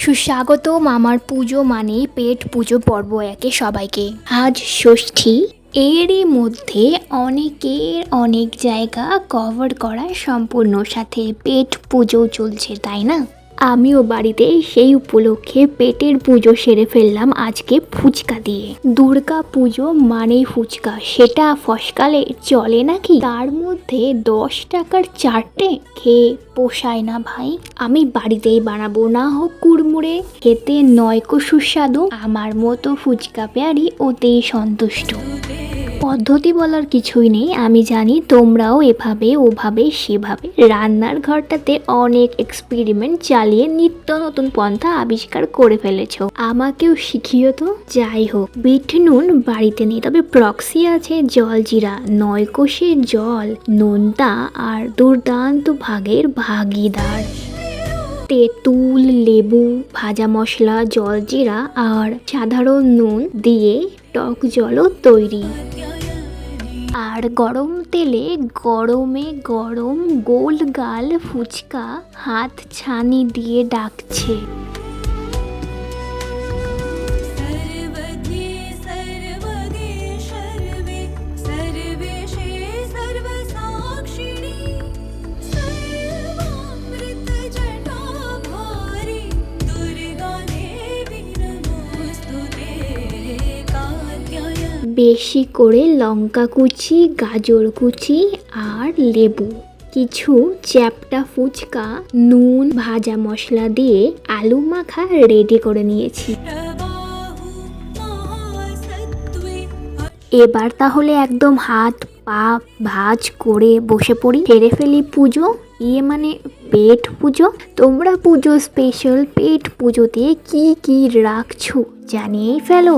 সুস্বাগতম আমার পুজো মানেই পেট পুজো পর্ব একে সবাইকে। আজ ষষ্ঠী, এরই মধ্যে অনেকের অনেক জায়গা কভার করা সম্পূর্ণ, সাথে পেট পুজো চলছে, তাই না? আমিও বাড়িতে সেই উপলক্ষে পেটের পুজো সেরে ফেললাম আজকে ফুচকা দিয়ে। দুর্গা পুজো মানেই ফুচকা, সেটা ফসকালে চলে নাকি? তার মধ্যে 10 টাকার 4টে খেয়ে পোষায় না ভাই। আমি বাড়িতেই বানাবো, না হোক কুড়মুড়ে, খেতে নয়কো সুস্বাদু। আমার মতো ফুচকা পেয়ারি ওতেই সন্তুষ্ট। পদ্ধতি বলার কিছুই নেই, আমি জানি তোমরাও এভাবে ওভাবে সেভাবে রান্নার ঘরটাতে অনেক এক্সপেরিমেন্ট চালিয়ে নিত্য নতুন পন্থা আবিষ্কার করে ফেলেছো। আমাকেও শিখিও তো। যাই হোক, বিট নুন বাড়িতে নেই, তবে প্রক্সি আছে জলজিরা, 9 কোষের জল, নোনতা আর দুর্দান্ত ভাগের ভাগিদার। তেঁতুল, লেবু, ভাজা মশলা, জলজিরা আর সাধারণ নুন দিয়ে টক জলও তৈরি। আর গরম তেলে গরমে গরম গোল গাল ফুচকা হাত ছানি দিয়ে ডাকছে। বেশি করে লঙ্কা কুচি, গাজর কুচি আর লেবু, কিছু চ্যাপটা ফুচকা, নুন, ভাজা মশলা দিয়ে আলু মাখা রেডি করে নিয়েছি। এবার তাহলে একদম হাত পা ভাঁজ করে বসে পড়ি, সেরে ফেলি পুজো, মানে পেট পুজো। তোমরা পুজো স্পেশাল পেট পুজোতে কি কি রাখছো জানিয়েই ফেলো।